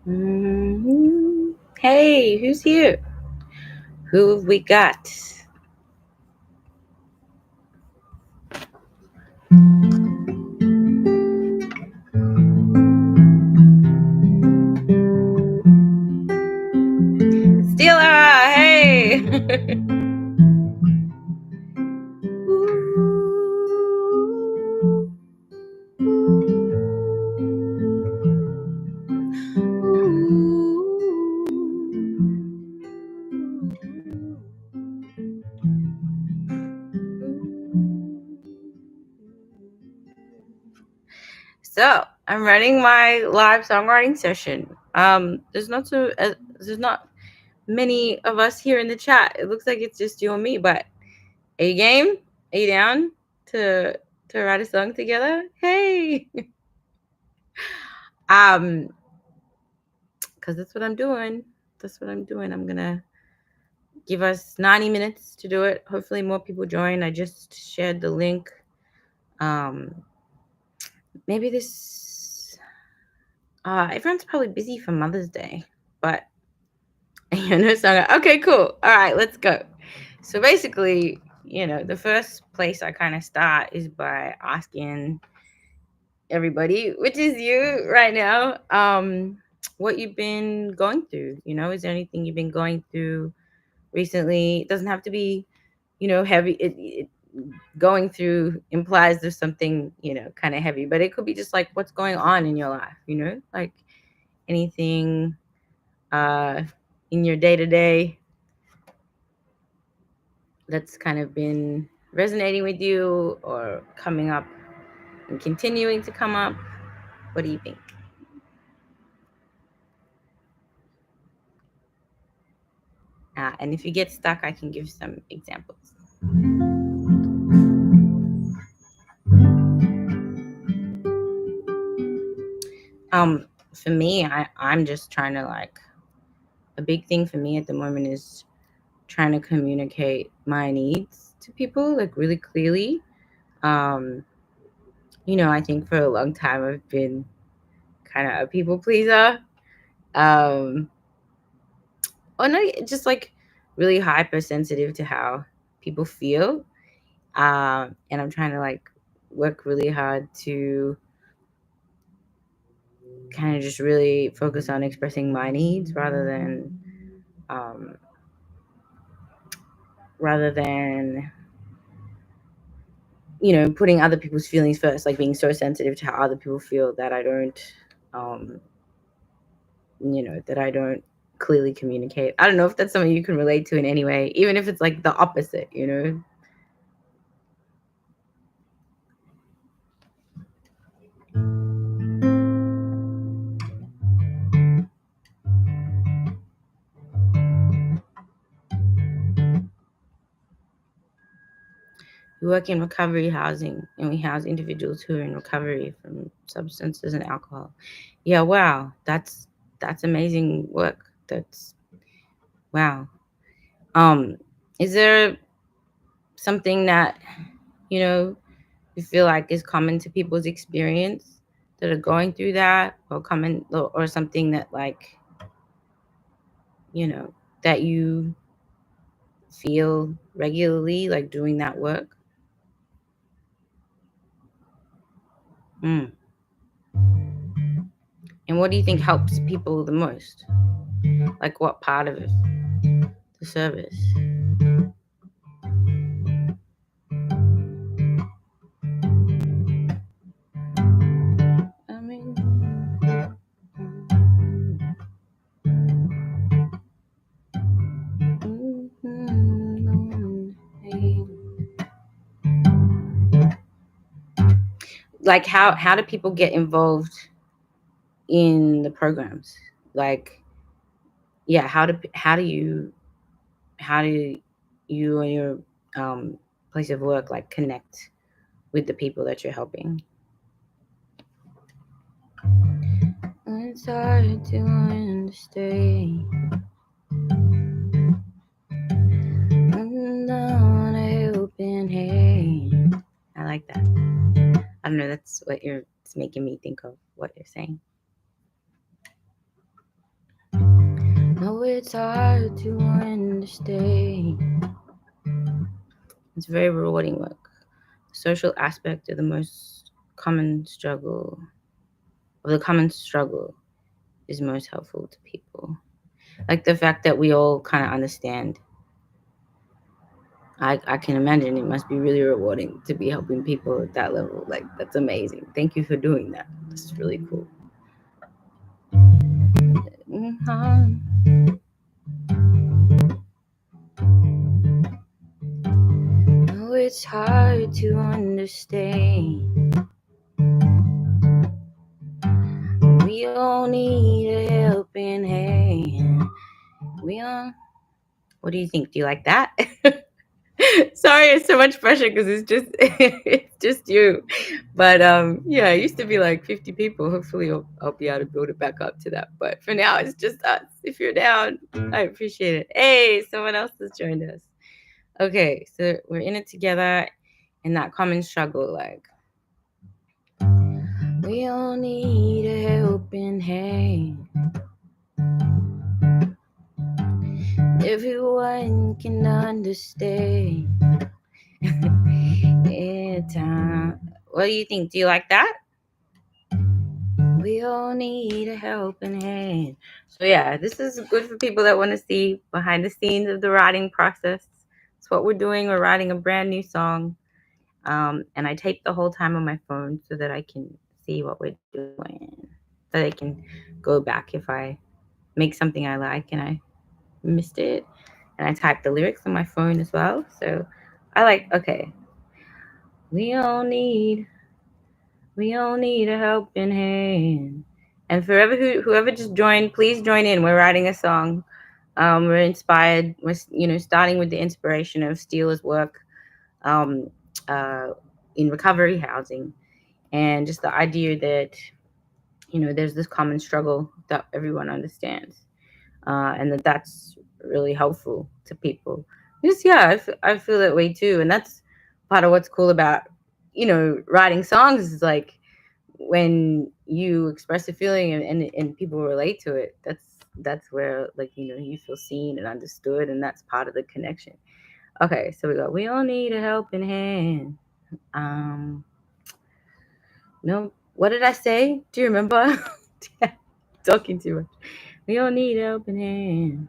Hey, who's here? Who have we got? Steeler, hey! So I'm running my live songwriting session. There's not many of us here in the chat. It looks like it's just you and me. But are you game? Are you down to write a song together? Hey, because that's what I'm doing. I'm gonna give us 90 minutes to do it. Hopefully, more people join. I just shared the link. Maybe this. Everyone's probably busy for Mother's Day, but okay, cool. All right, let's go. So basically, the first place I kind of start is by asking everybody, which is you right now, what you've been going through. Is there anything you've been going through recently? It doesn't have to be, heavy. Going through implies there's something, kind of heavy, but it could be just like what's going on in your life, like anything in your day-to-day that's kind of been resonating with you or coming up and continuing to come up. What do you think? And if you get stuck, I can give some examples. For me, I'm just trying to a big thing for me at the moment is trying to communicate my needs to people really clearly. I think for a long time I've been kind of a people pleaser. No, just really hypersensitive to how people feel. And I'm trying to work really hard to kind of just really focus on expressing my needs rather than putting other people's feelings first, being so sensitive to how other people feel that I don't clearly communicate. I don't know if that's something you can relate to in any way, even if it's the opposite. We work in recovery housing, and we house individuals who are in recovery from substances and alcohol. Yeah, wow, that's amazing work. That's wow. Is there something that you feel like is common to people's experience that are going through that, or common, or something that that you feel regularly doing that work? And what do you think helps people the most? What part of it? The service. I mean, how do people get involved in the programs? How do you and your place of work connect with the people that you're helping? It's hard to understand. On an open hand. I like that. I don't know. That's what it's making me think of. What you're saying. No, it's hard to understand. It's very rewarding work. The social aspect of the most common struggle, of the common struggle, is most helpful to people. Like the fact that we all kind of understand. I can imagine it must be really rewarding to be helping people at that level. Like, that's amazing. Thank you for doing that. That's really cool. Mhm. Oh, it's hard to understand. We all need a helping hand. We all. What do you think? Do you like that? Sorry, it's so much pressure because it's just it's just you. But yeah, it used to be like 50 people. Hopefully I'll be able to build it back up to that. But for now it's just us. If you're down, I appreciate it. Hey, someone else has joined us. Okay, so we're in it together in that common struggle, like we all need a helping hand. Everyone can understand. What do you think? Do you like that? We all need a helping hand. So yeah, this is good for people that want to see behind the scenes of the writing process. It's what we're doing. We're writing a brand new song, and I tape the whole time on my phone so that I can see what we're doing, so I can go back if I make something I like and I missed it, and I type the lyrics on my phone as well. So I like, okay, we all need we all need a helping hand. And forever whoever just joined, please join in. We're writing a song. We're inspired. We're starting with the inspiration of Steele's work um, uh, in recovery housing, and just the idea that there's this common struggle that everyone understands, and that's really helpful to people. Just yeah, I feel that way too, and that's part of what's cool about writing songs is like when you express a feeling and people relate to it. That's where like you feel seen and understood, and that's part of the connection. Okay, so we all need a helping hand. Um, no, what did I say? Do you remember? Talking too much. We all need a helping hand.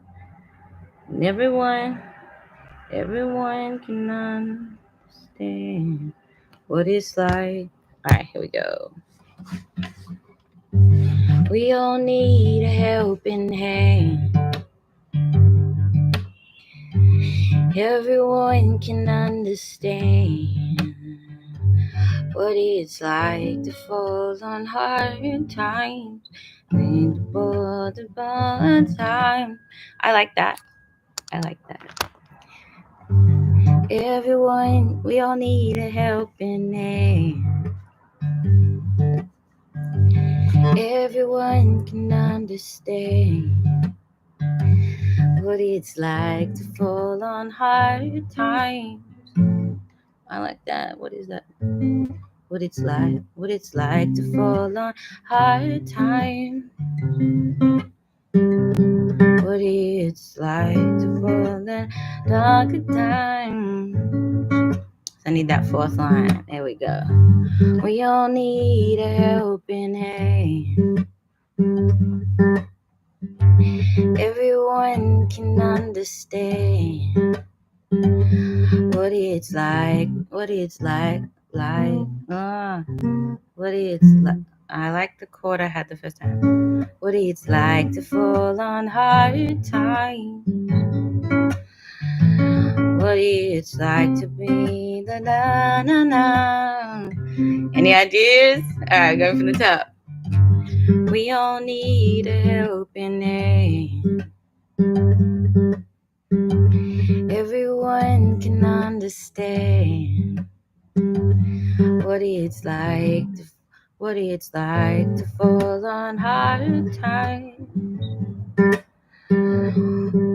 And everyone can understand what it's like. All right, here we go. We all need a helping hand. Everyone can understand what it's like to fall on hard times. The time. I like that. I like that. Everyone, we all need a helping hand. Everyone can understand what it's like to fall on hard times. I like that. What is that? What it's like to fall on hard times. What it's like to fall in darker times. I need that fourth line. There we go. We all need a helping hand. Everyone can understand what it's like, what it's like, what it's like. I like the chord I had the first time. What it's like to fall on hard times. What it's like to be the na na na. Any ideas? Alright, going from the top. We all need a helping hand. Everyone can understand what it's like to fall on hard times.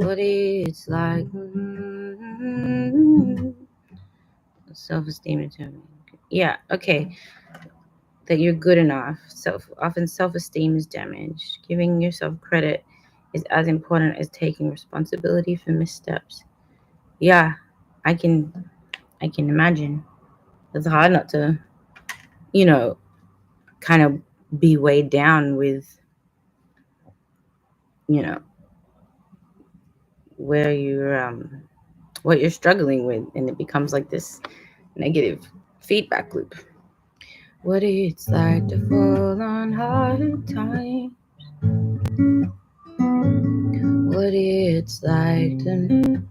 What it's like. Self-esteem determined. Yeah, okay. That you're good enough. Often self-esteem is damaged. Giving yourself credit is as important as taking responsibility for missteps. Yeah, I can imagine. It's hard not to, you know, kind of be weighed down with, you know, where you're what you're struggling with, and it becomes like this negative feedback loop. What it's like to fall on hard times. What it's like to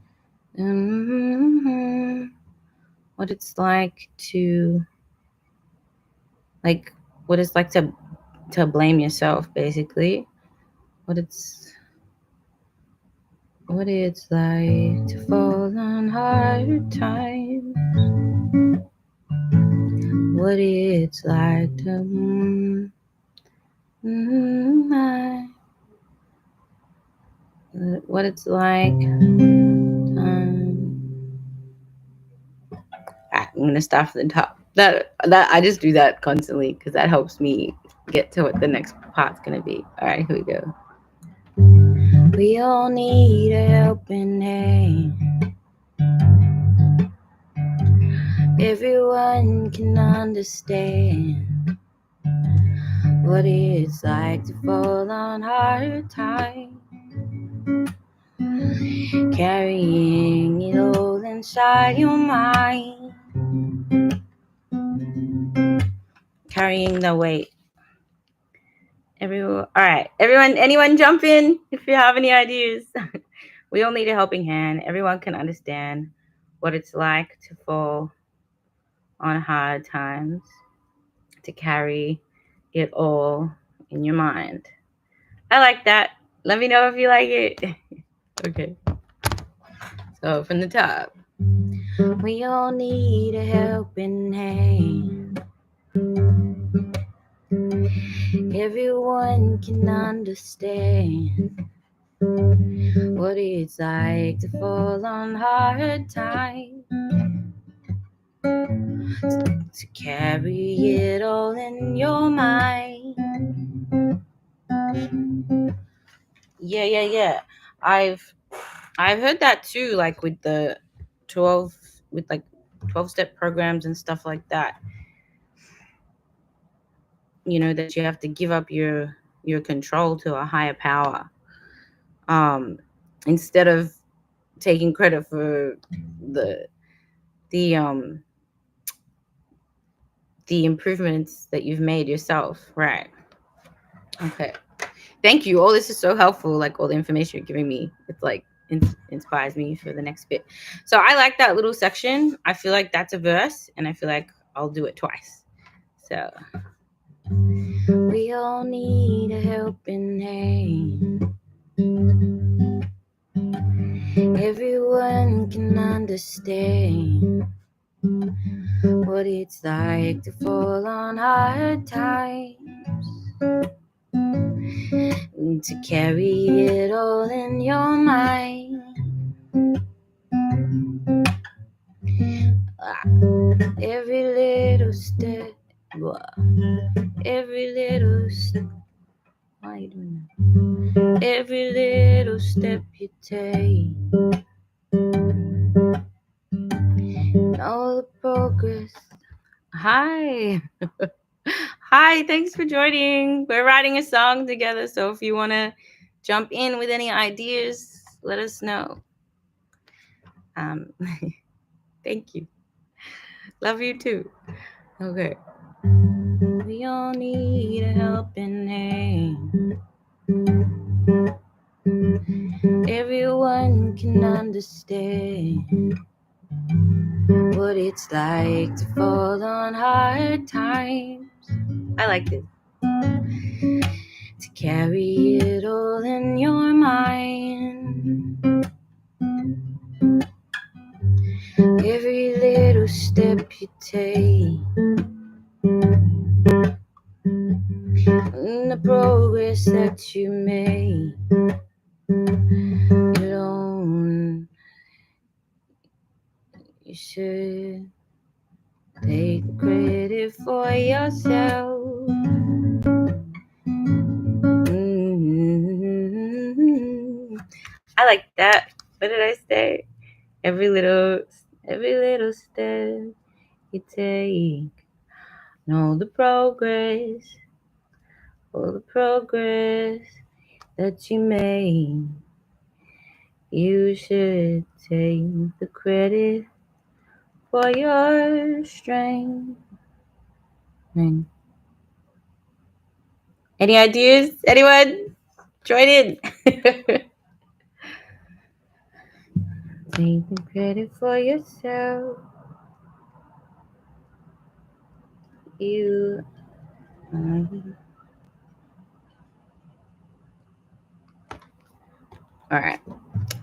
what it's like to like what it's like to blame yourself, basically. What it's like to fall on hard times. What it's like to what it's like. I'm gonna start from the top. That I just do that constantly because that helps me get to what the next part's gonna be. All right, here we go. We all need a helping hand. Everyone can understand what it's like to fall on hard times. Carrying it all inside your mind. Carrying the weight. All right, everyone, anyone jump in if you have any ideas. We all need a helping hand. Everyone can understand what it's like to fall on hard times, to carry it all in your mind. I like that. Let me know if you like it. Okay. So from the top. We all need a helping hand. Everyone can understand what it's like to fall on hard times. To carry it all in your mind. Yeah. I've heard that too, like with the 12 12-step programs and stuff like that. You know, that you have to give up your control to a higher power. Instead of taking credit for the the um the improvements that you've made yourself, right? Okay. Thank you. All this is so helpful. Like all the information you're giving me, it's like inspires me for the next bit. So I like that little section. I feel like that's a verse, and I feel like I'll do it twice. So we all need a helping hand. Everyone can understand what it's like to fall on hard times. To carry it all in your mind. Every little step, every little step. Why are you doing that? Every little step you take, and all the progress. Hi. Hi, thanks for joining. We're writing a song together, so if you want to jump in with any ideas, let us know. Thank you. Love you too. Okay. We all need a helping hand. Everyone can understand what it's like to fall on hard times. I like this. To carry it all in your mind. Every little step you take, and the progress that you make, you should take credit for yourself. I like that. What did I say? Every little step you take, know the progress, all the progress that you made. You should take the credit for your strength. Any ideas? Anyone? Join in. Take the credit for yourself. You. All right.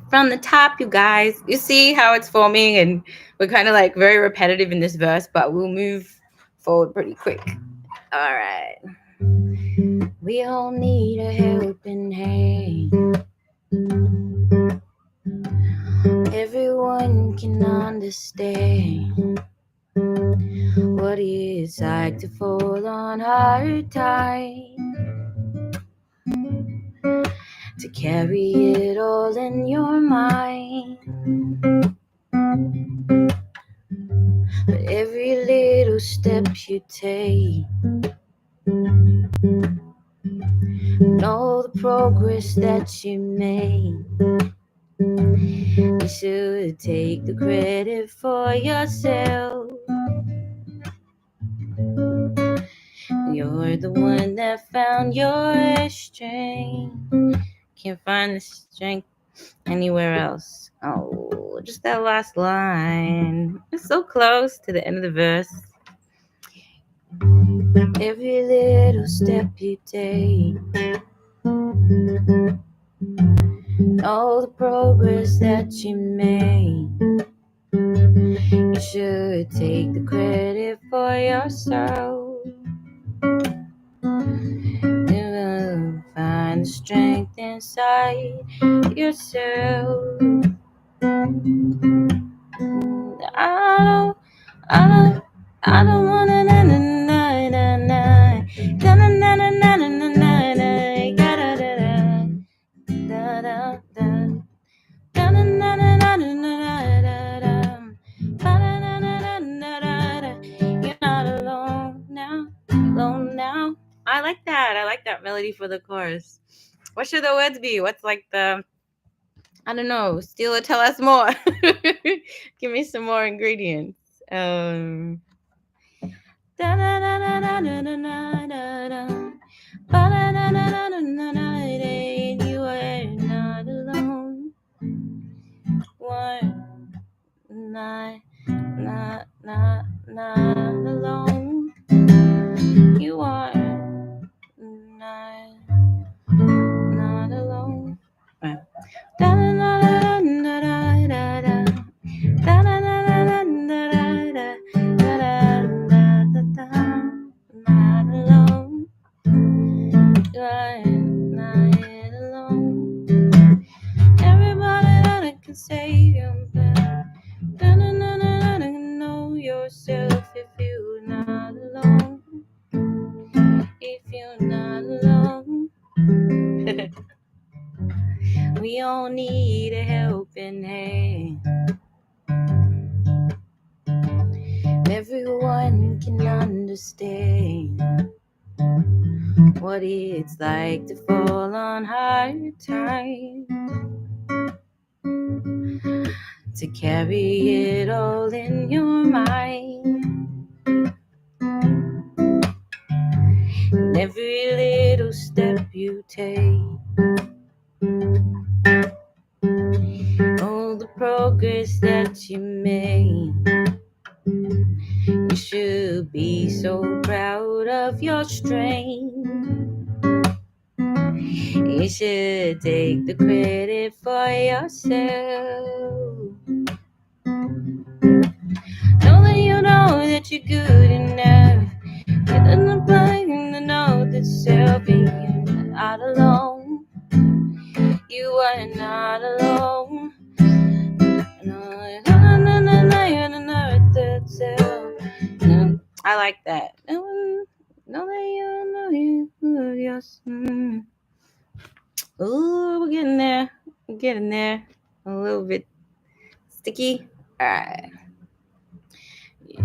From the top, you guys, you see how it's forming, and we're kind of like very repetitive in this verse, but we'll move forward pretty quick. All right. We all need a helping hand. Everyone can understand what it's like to fall on hard times, to carry it all in your mind. But every little step you take, know the progress that you made. You should take the credit for yourself. You're the one that found your strength. Can't find the strength anywhere else. Oh, just that last line. It's so close to the end of the verse. Every little step you take, all the progress that you made. You should take the credit for yourself. You will find the strength inside yourself. I don't wanna na na na na na na na na na na na na na da da da da da. You're not alone now, alone now. I like that. I like that melody for the chorus. What should the words be? What's like the, I don't know, Steeler, tell us more. Give me some more ingredients. You are not alone. One, not alone. You are not alone. Right. Not alone. You are not alone. Everybody that I can save you, but know yourself if you're not alone. If you're not alone. We all need a helping hand. Everyone can understand what it's like to fall on hard times, to carry it all in your mind. And every little step you take, all the progress that you made. You should be so proud of your strength. You should take the credit for yourself. Know that you know that you're good enough. You're not playing the note itself, and you're not alone. You are not alone. I like that. Know that you know you. Yes. Ooh, we're getting there. Getting there. A little bit sticky. Alright.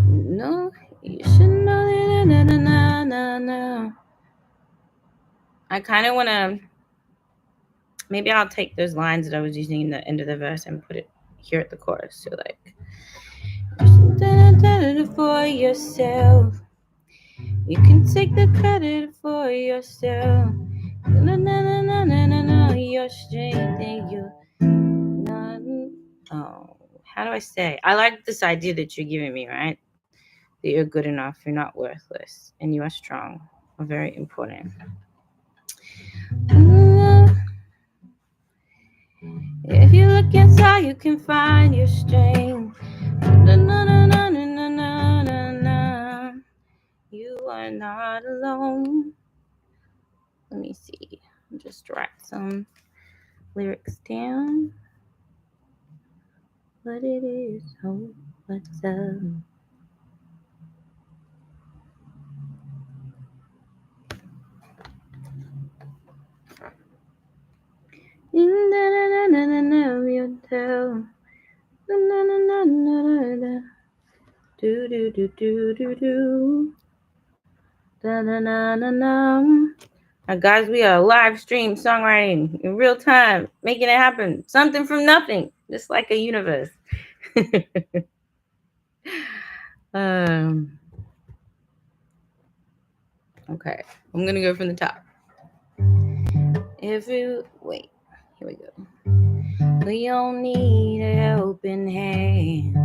No, you should know that. Na, na, na, na, na. I kind of want to. Maybe I'll take those lines that I was using in the end of the verse and put it here at the chorus. So, like, for yourself. You can take the credit for yourself. Na, na, na, na, na, na, na. Your strength and your. Oh, how do I say? I like this idea that you're giving me, right? That you're good enough, you're not worthless, and you are strong. Are very important. If you look inside, you can find your strength. Na, na, na, na, na, na, na, na. You are not alone. Let me see. I'll just write some lyrics down. But it is hope. What's up? You tell. Do do do do do do. Da na na na na. Now, guys, we are live stream songwriting in real time, making it happen. Something from nothing, just like a universe. Okay, I'm gonna go from the top. Wait, here we go. We all need a helping hand.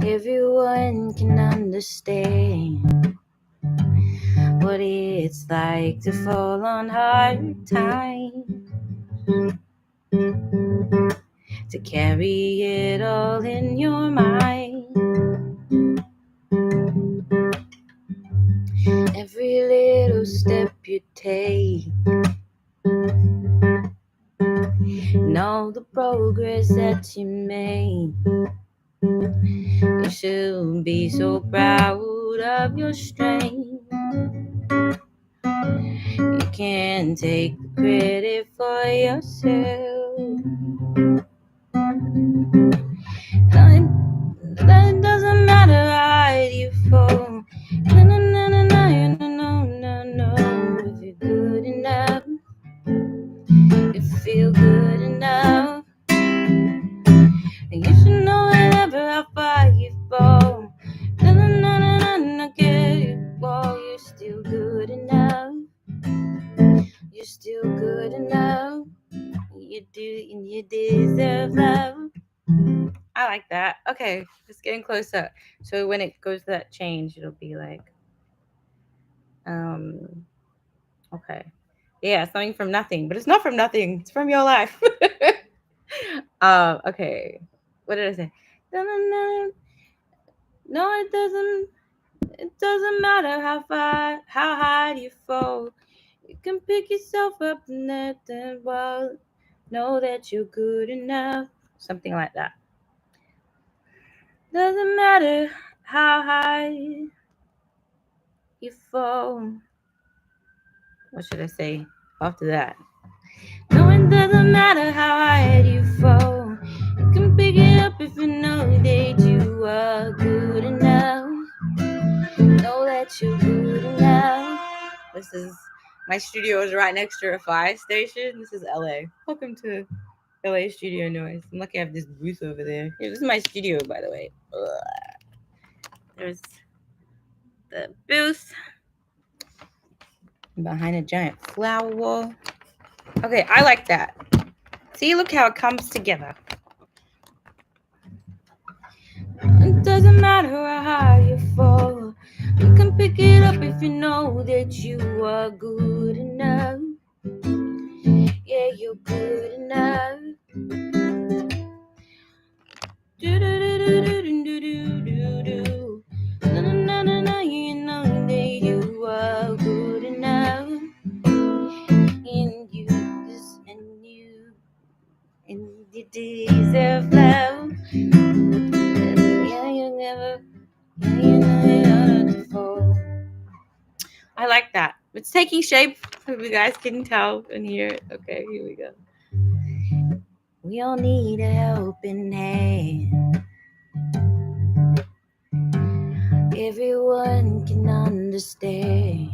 Everyone can understand what it's like to fall on hard times, to carry it all in your mind. Every little step you take, and all the progress that you make, you should be so proud of your strength. You can't take the credit for yourself. It doesn't matter how hard you fall. No, no, no, no, no, no, no, no. If you're good enough, you feel good enough. And you should know whenever how far you fall. No, no, no, no, no, no, you fall. You're still good enough. You're still good enough. You do, and you deserve love. I like that. Okay, it's getting closer. So when it goes to that change, it'll be like, okay, yeah, something from nothing, but it's not from nothing. It's from your life. Okay, what did I say? No, it doesn't. It doesn't matter how high you fall. You can pick yourself up and let the world know that you're good enough. Something like that. Doesn't matter how high you fall. What should I say after that? No, it doesn't matter how high you fall. You can pick it up if you know that you are good enough. Know that you're good enough. This is my studio is right next to a fire station. This is LA. Welcome to LA studio noise. I'm lucky I have this booth over there. Here, this is my studio, by the way. There's the booth behind a giant flower wall. Okay, I like that. See, look how it comes together. It doesn't matter how high you fall. You can pick it up if you know that you are good enough. Yeah, you're good enough. Do do do do do do do do do. No no no no no, you know that you are good enough. And you deserve love. Yeah, you never. I like that. It's taking shape. Hope you guys can tell and hear it. Okay, here we go. We all need a helping hand. Everyone can understand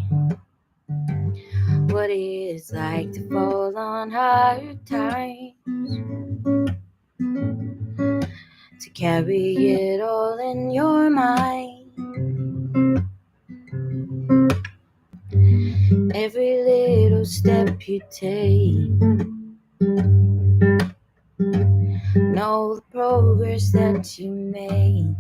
what it's like to fall on hard times, to carry it all in your mind. Every little step you take, know the progress that you made.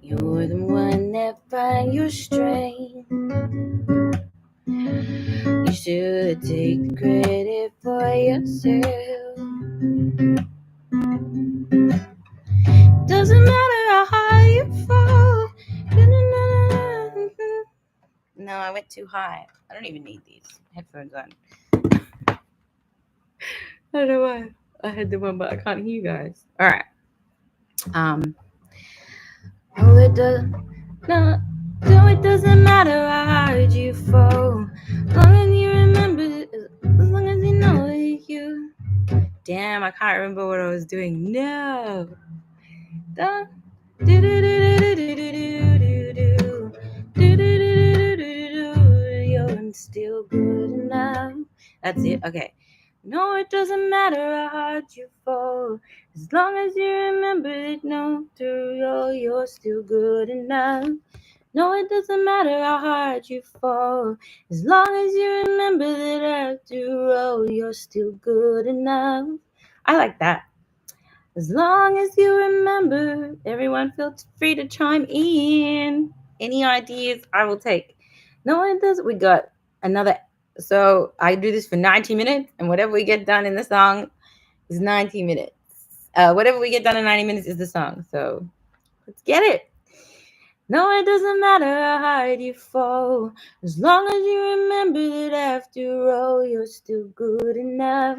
You're the one that finds your strength. You should take the credit for yourself. Doesn't matter how high you fall. No, I went too high. I don't even need these headphones on. I don't know why. I had the one, but I can't hear you guys. All right. Oh, it doesn't. No, it doesn't matter how hard you fall. As long as you remember, as long as you know it's you. Damn, I can't remember what I was doing. No. You're still good enough. That's it. Okay. No, it doesn't matter how hard you fall. As long as you remember that no, through all, you're still good enough. No, it doesn't matter how hard you fall. As long as you remember that after all, you're still good enough. I like that. As long as you remember, everyone feel free to chime in. Any ideas I will take. No one does. We got another. So I do this for 90 minutes, and whatever we get done in the song is 90 minutes. Whatever we get done in 90 minutes is the song. So let's get it. No, it doesn't matter how hard you fall. As long as you remember that after all, you're still good enough.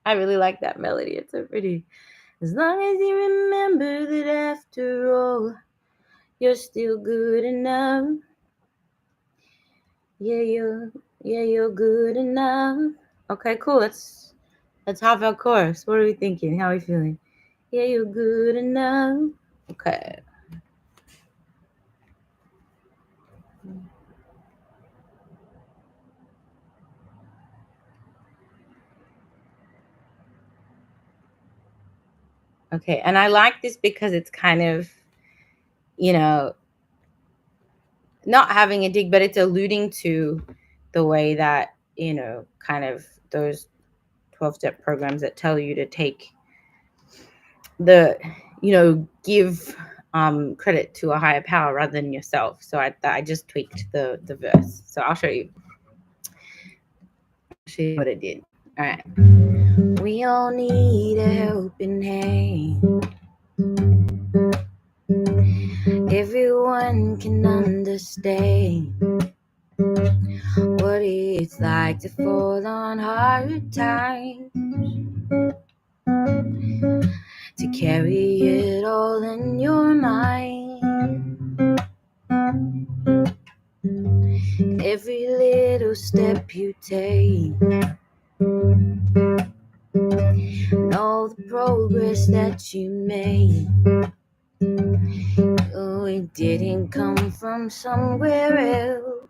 I really like that melody. It's so pretty. As long as you remember that after all, you're still good enough. Yeah, you're good enough. Okay, cool. Let's have our chorus. What are we thinking? How are we feeling? Yeah, you're good enough. Okay. Okay, and I like this because it's kind of, not having a dig, but it's alluding to the way that, kind of those 12-step programs that tell you to take give credit to a higher power rather than yourself. So I just tweaked the verse. So I'll show you what it did. All right. We all need a helping hand. Everyone can understand what it's like to fall on hard times, to carry it all in your mind. Every little step you take, know the progress that you made. Oh, it didn't come from somewhere else.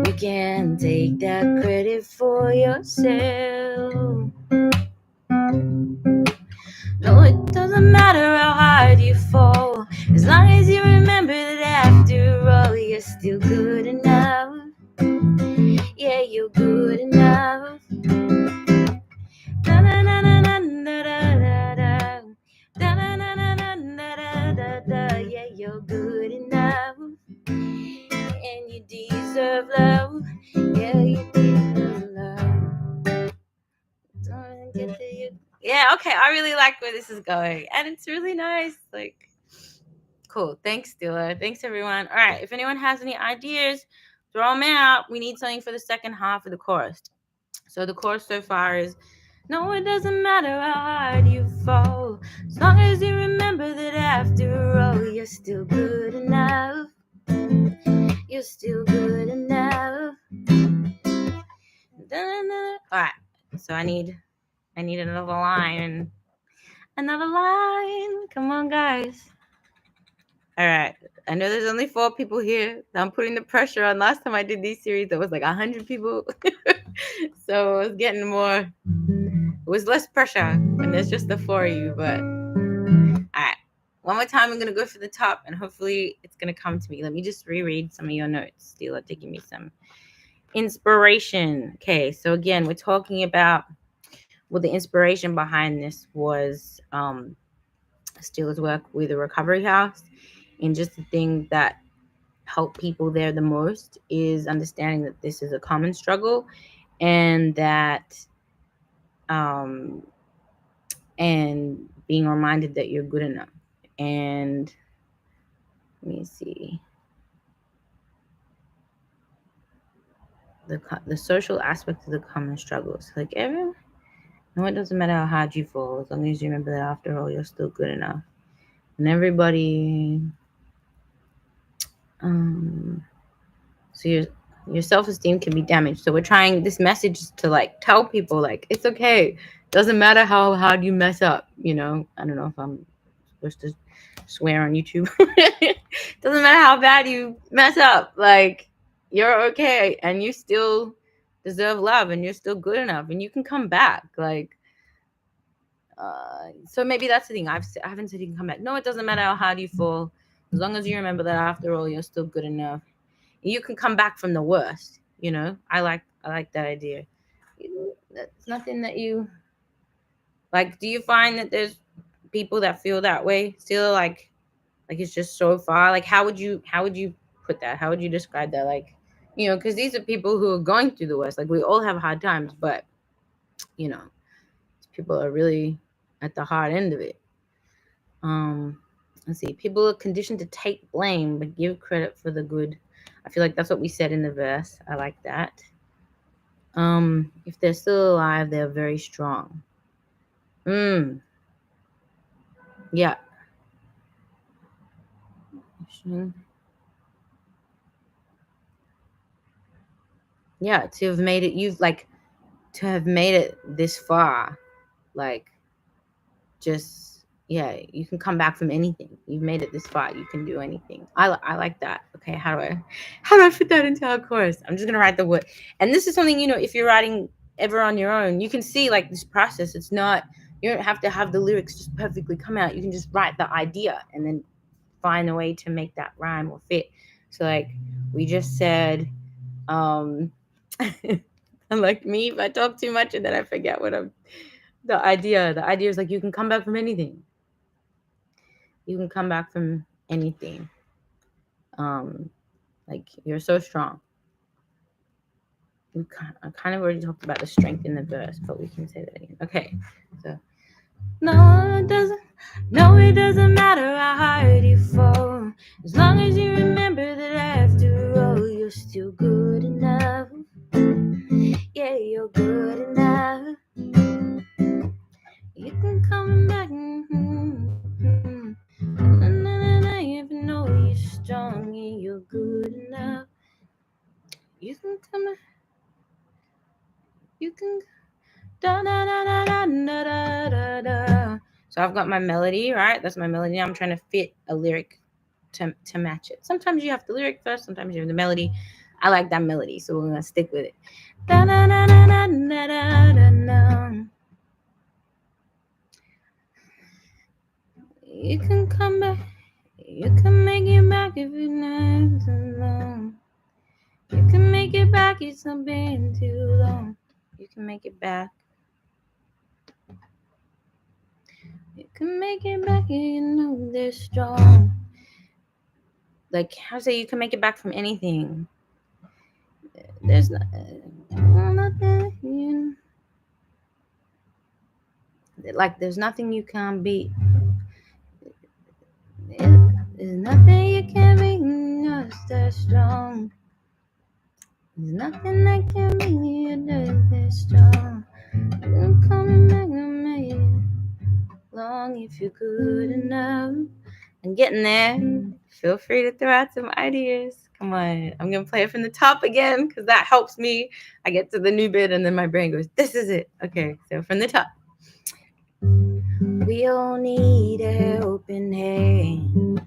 You can take that credit for yourself. No, it doesn't matter how hard you fall, as long as you remember that after all, you're still good enough. Yeah, you're good enough. Yeah, you're good enough, and you deserve love. Yeah, you deserve love. Yeah, okay, I really like where this is going, and it's really nice. Like, cool. Thanks, Stila. Thanks, everyone. All right, if anyone has any ideas, throw them out. We need something for the second half of the chorus. So the chorus so far is, no, it doesn't matter how hard you fall, as long as you remember that after all, you're still good enough. You're still good enough. Alright, so I need another line. Another line. Come on, guys. Alright. I know there's only 4 people here. I'm putting the pressure on. Last time I did these series, there was like 100 people. So it was getting more. It was less pressure when there's just the 4 of you. But alright. One more time, I'm going to go for the top, and hopefully it's going to come to me. Let me just reread some of your notes. Stila, to give me some inspiration. Okay, so again, we're talking about, well, the inspiration behind this was Stila's work with the recovery house, and just the thing that helped people there the most is understanding that this is a common struggle, and that and being reminded that you're good enough. And let me see, the social aspect of the common struggles, like everyone. No, it doesn't matter how hard you fall, as long as you remember that after all, you're still good enough. And everybody, so your self-esteem can be damaged. So we're trying this message to like tell people like it's okay. Doesn't matter how hard you mess up. You know, I don't know if I'm supposed to swear on YouTube. Doesn't matter how bad you mess up. Like you're okay, and you still deserve love, and you're still good enough, and you can come back. Like. So maybe that's the thing. I haven't said you can come back. No, it doesn't matter how hard you fall, as long as you remember that after all, you're still good enough. You can come back from the worst. You know, I like that idea. That's nothing that you like. Do you find that there's people that feel that way still? Like it's just so far. Like how would you put that? How would you describe that? Like, you know, because these are people who are going through the worst. Like we all have hard times, but you know, people are really at the hard end of it. Let's see. People are conditioned to take blame but give credit for the good. I feel like that's what we said in the verse. I like that. If they're still alive, they're very strong. Yeah. Yeah, to have made it, to have made it this far, like, just, yeah, you can come back from anything. You've made it this far, you can do anything. I like that. Okay, how do I fit that into our course? I'm just gonna write the word. And this is something, you know, if you're writing ever on your own, you can see like this process. It's not, you don't have to have the lyrics just perfectly come out. You can just write the idea and then find a way to make that rhyme or fit. So like we just said, like me, if I talk too much and then I forget what I'm, the idea is like you can come back from anything. You can come back from anything. Like you're so strong. I kind of already talked about the strength in the verse, but we can say that again. Okay, so no, it doesn't matter how hard you fall, as long as you remember that after all, you're still good enough. Yeah, you're good enough. You can come back. Even though you're strong and you're good enough, you can come back. You can. Da, da, da, da, da, da, da, da. So I've got my melody, right? That's my melody. Now I'm trying to fit a lyric to match it. Sometimes you have the lyric first, sometimes you have the melody. I like that melody, so we're gonna stick with it. Da, da, da, da, da, da, da, da, da. You can come back. You can make it back if you're not too long. You can make it back, it's not been too long. You can make it back. You can make it back, you know they're strong. Like, how to say you can make it back from anything? There's nothing. Like, there's nothing you can't beat. There's nothing you can't beat, you're that strong. There's nothing that can beat you, that strong. I'm coming back and make it long if you're good enough. I'm getting there. Feel free to throw out some ideas. Come on. I'm going to play it from the top again because that helps me. I get to the new bit and then my brain goes, this is it. Okay, so from the top. We all need a helping hand.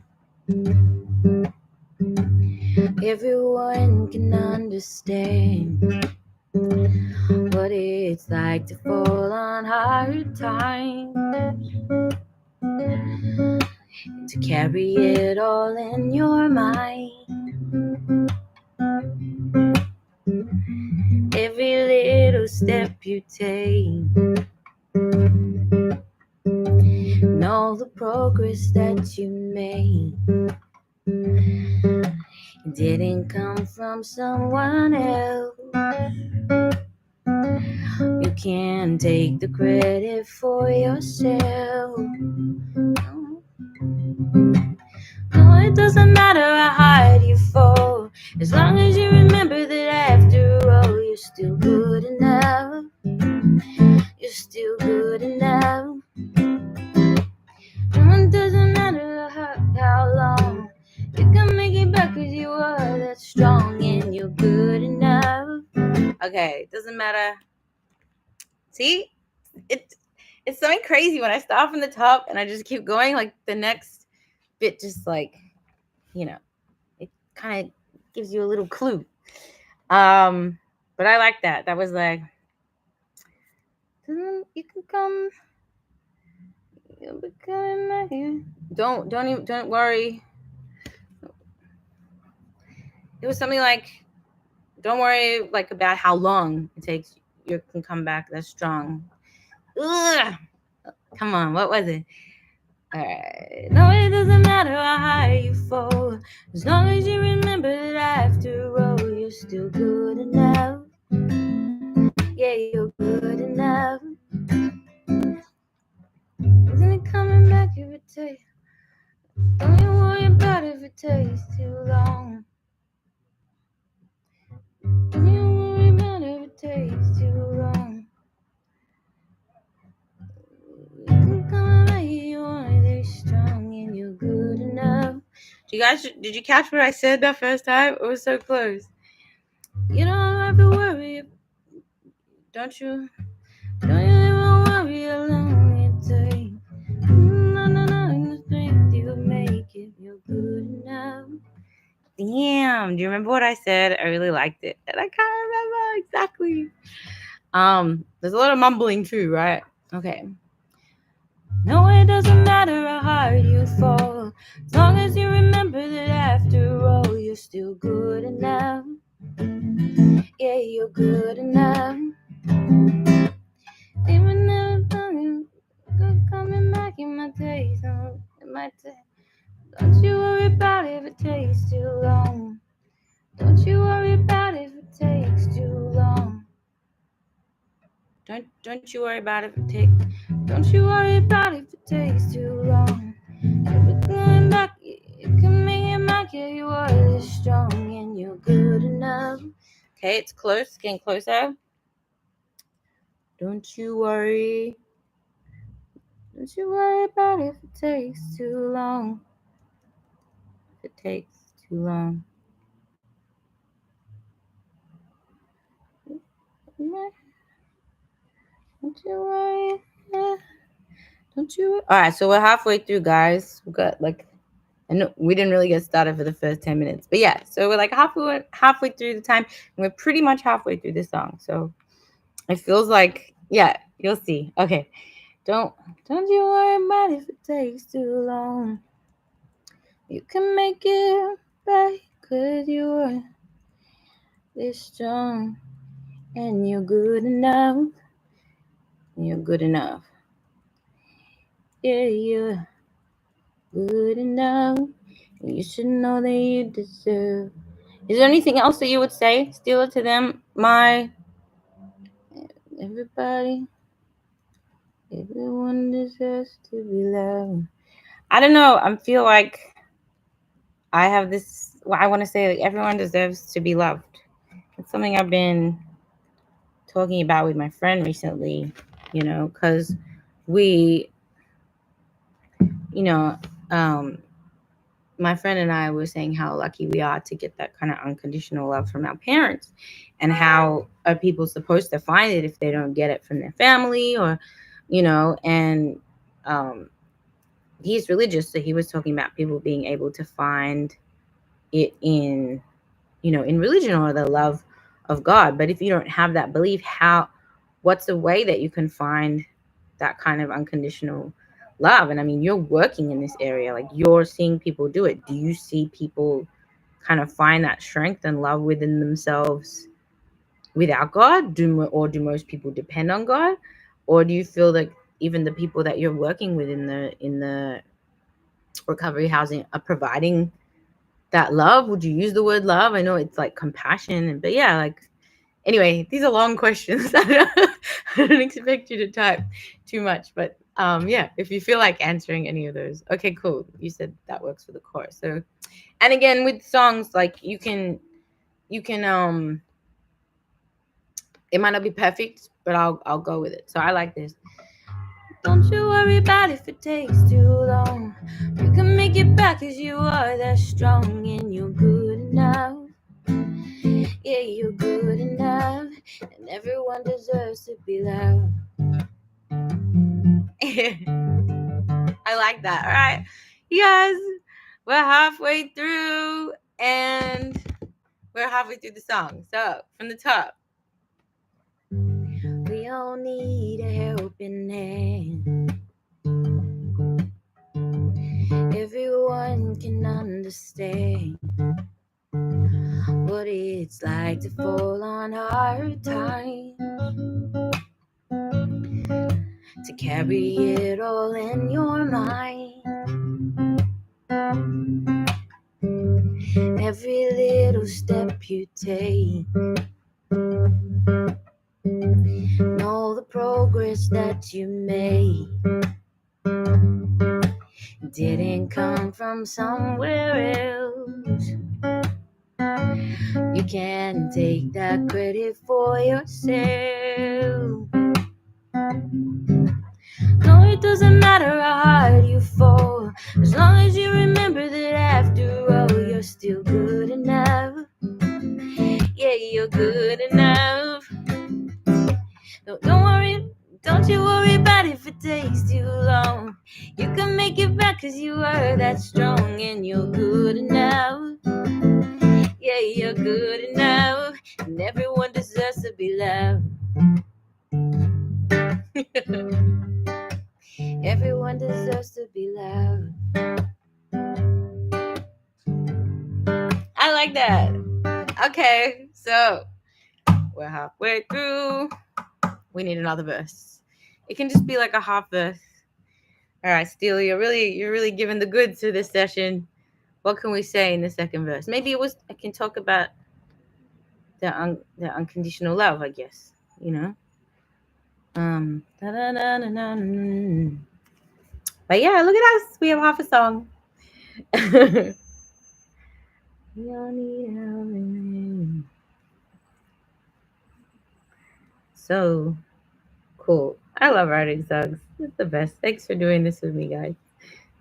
Everyone can understand what it's like to fall on hard times, to carry it all in your mind. Every little step you take, and all the progress that you made, it didn't come from someone else. You can't take the credit for yourself. No, it doesn't matter how hard you fall, as long as you remember that after all, you're still good enough. You're still good enough. No, it doesn't matter how long, you can make it back because you are that strong and you're good enough. Okay, doesn't matter. See? It's something crazy when I start from the top and I just keep going, like the next bit just like, you know, it kind of gives you a little clue. But I like that. That was like, you can come, you'll be coming back here. Don't worry. It was something like, don't worry like about how long it takes. You can come back that strong. Ugh. Come on, what was it? Alright. No, it doesn't matter how high you fall, as long as you remember that after all, you're still good enough. Yeah, you're good enough. Isn't it coming back if it takes? Don't you worry about if it takes too long. Don't you worry about if it takes too long. You can come back if you want, they're strong and you're good enough. Did you catch what I said that first time? It was so close. You don't have to worry. Don't you ever worry how long it takes. No, the strength you make it, you're good enough. Damn, do you remember what I said? I really liked it. And I can't remember exactly. There's a lot of mumbling too, right? Okay. No, it doesn't matter how hard you fall, as long as you remember that after all, you're still good enough. Yeah, you're good enough. Even if I'm coming back, it might take some. It might take. Don't you worry about if it takes too long. Don't you worry about if it takes too long. Don't you worry about if it takes. Don't you worry about if it takes too long. If it's going back, you can make it back. Yeah, you are this strong and you're good enough. Okay, it's close, getting closer. Don't you worry. Don't you worry about if it takes too long. If it takes too long. Don't you worry. Yeah. Don't you? All right, so we're halfway through, guys. We got like, I know we didn't really get started for the first 10 minutes, but yeah, so we're like halfway through the time, and we're pretty much halfway through the song. So it feels like, yeah, you'll see. Okay, don't you worry about if it takes too long. You can make it back 'cause you are this strong, and you're good enough. You're good enough. Yeah, you're good enough. You should know that you deserve. Is there anything else that you would say? Steal it to them, my everybody. Everyone deserves to be loved. I don't know. I feel like I have this. Well, I want to say like everyone deserves to be loved. It's something I've been talking about with my friend recently. You know, because we, you know, um, my friend and I were saying how lucky we are to get that kind of unconditional love from our parents, and how are people supposed to find it if they don't get it from their family, or and um he's religious, so he was talking about people being able to find it in religion, or the love of God. But if you don't have that belief, what's the way that you can find that kind of unconditional love? And I mean, you're working in this area, like you're seeing people do it. Do you see people kind of find that strength and love within themselves without God? Do most people depend on God? Or do you feel like even the people that you're working with in the recovery housing are providing that love? Would you use the word love? I know it's like compassion, but yeah, like, anyway, these are long questions. I don't expect you to type too much, but yeah, if you feel like answering any of those. Okay, cool. You said that works for the chorus. So, and again, with songs, like you can it might not be perfect, but I'll go with it. So I like this. Don't you worry about if it takes too long. You can make it back, 'cause you are that strong, and you're good enough. Yeah, you're good enough, and everyone deserves to be loved. I like that. All right, you guys, we're halfway through, and we're halfway through the song. So from the top, we all need a helping hand. Everyone can understand what it's like to fall on hard times, to carry it all in your mind. Every little step you take, and all the progress that you made, didn't come from somewhere else. You can take that credit for yourself. No, it doesn't matter how hard you fall, as long as you remember that after all, you're still good enough. Yeah, you're good enough. No, don't you worry about if it takes too long. You can make it back, 'cause you are that strong, and you're good enough. Yeah, you're good enough, and everyone deserves to be loved. Everyone deserves to be loved. I like that. Okay, so we're halfway through. We need another verse. It can just be like a half verse. All right, Steele, you're really giving the goods to this session. What can we say in the second verse? Maybe I can talk about the unconditional love, I guess. But yeah, look at us. We have half a song. So cool. I love writing songs. It's the best. Thanks for doing this with me, guys.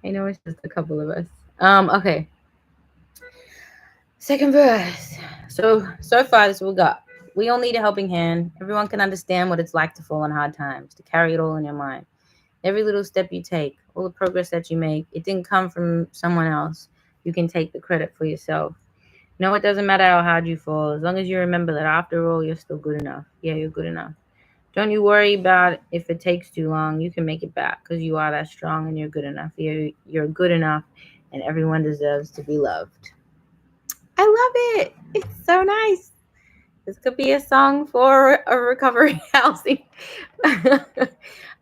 I know it's just a couple of us. Okay. Second verse. So far this we got. We all need a helping hand. Everyone can understand what it's like to fall on hard times, to carry it all in your mind. Every little step you take, all the progress that you make, it didn't come from someone else. You can take the credit for yourself. No, it doesn't matter how hard you fall, as long as you remember that after all, you're still good enough. Yeah, you're good enough. Don't you worry about if it takes too long. You can make it back, because you are that strong, and you're good enough. You're good enough, and everyone deserves to be loved. I love it. It's so nice. This could be a song for a recovery housing.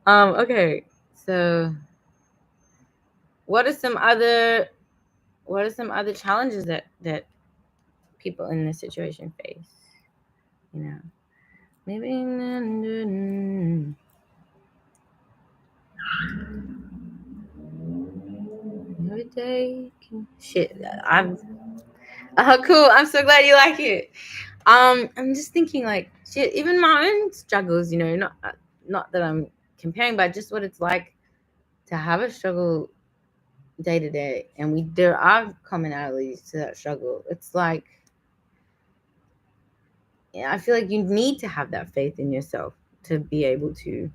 Okay. So what are some other challenges that people in this situation face? Maybe every day. Shit. Cool. I'm so glad you like it. I'm just thinking, like, shit, even my own struggles, not that I'm comparing, but just what it's like to have a struggle, day to day, and there are commonalities to that struggle. It's like, I feel like you need to have that faith in yourself to be able to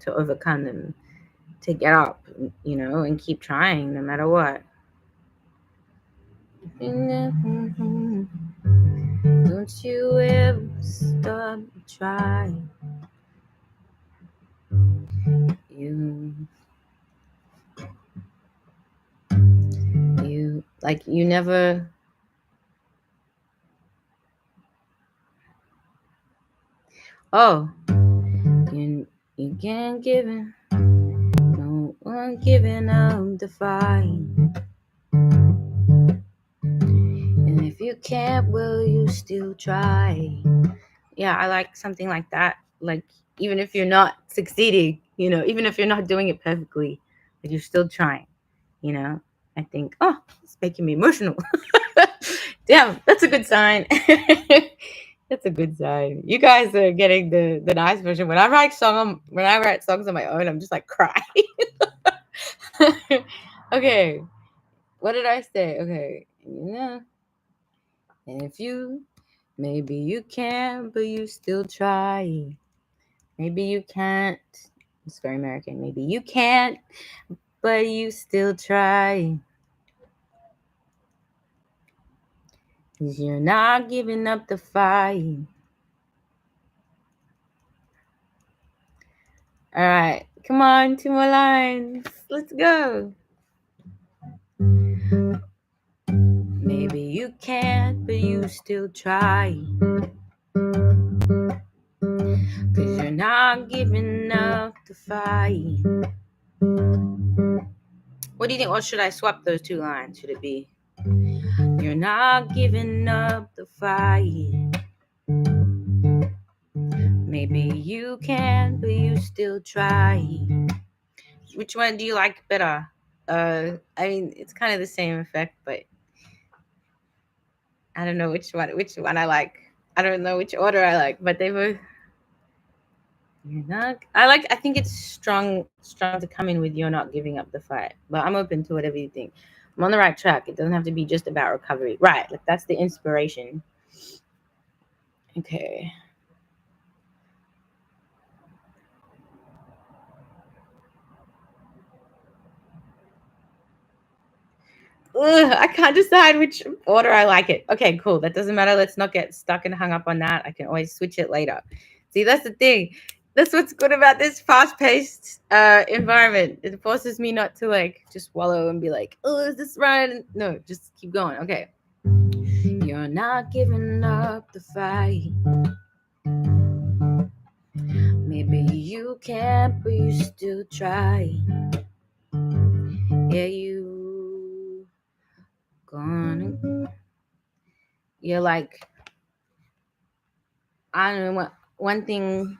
overcome them, to get up, and keep trying no matter what. Don't you ever stop trying. You never. Oh, you can't give in. No one giving up the fight. And if you can't, will you still try? Yeah, I like something like that. Like, even if you're not succeeding, even if you're not doing it perfectly, but you're still trying, I think, oh, it's making me emotional. Damn, that's a good sign. That's a good sign. You guys are getting the nice version. When I write songs on my own, I'm just like crying. Okay, what did I say? Okay, and if you, maybe you can, but you still try. Maybe you can't. It's very American. Maybe you can't, but you still try. 'Cause you're not giving up the fight. All right, come on, 2 more lines. Let's go. Maybe you can't, but you still try. 'Cause you're not giving up the fight. What do you think? Or should I swap those 2 lines? Should it be, you're not giving up the fight? Maybe you can, but you still try. Which one do you like better? I mean, it's kind of the same effect, but I don't know which one I like. I don't know which order I like, but they both. You're not. I think it's strong to come in with, you're not giving up the fight. But I'm open to whatever you think. I'm on the right track. It doesn't have to be just about recovery, right? Like, that's the inspiration. Okay. Ugh, I can't decide which order I like it. Okay, cool. That doesn't matter. Let's not get stuck and hung up on that. I can always switch it later. See, that's the thing. That's what's good about this fast-paced environment. It forces me not to like just wallow and be like, "Oh, is this right?" No, just keep going. Okay. You're not giving up the fight. Maybe you can't, but you still try. Yeah, you gonna. You're like, I don't know what. One thing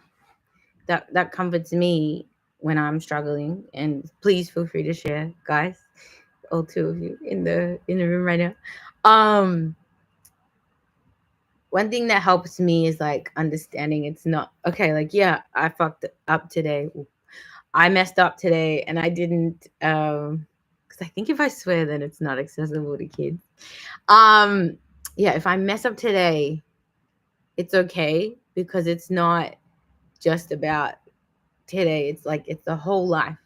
that comforts me when I'm struggling, and please feel free to share, guys, all 2 of you in the room right now. One thing that helps me is like understanding it's not okay. Like, yeah, I fucked up today. I messed up today, and I didn't. Because I think if I swear, then it's not accessible to kids. Yeah, if I mess up today, it's okay because it's not just about today. It's like, it's the whole life,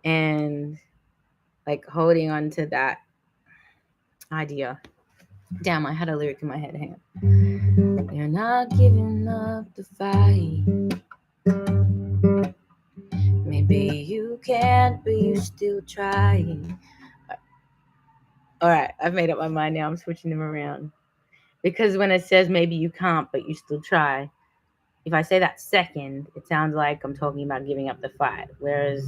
and like holding on to that idea. Damn, I had a lyric in my head. Hang on. You're not giving up the fight. Maybe you can't, but you still try. All right, I've made up my mind now. I'm switching them around. Because when it says maybe you can't, but you still try, if I say that second, it sounds like I'm talking about giving up the fight. Whereas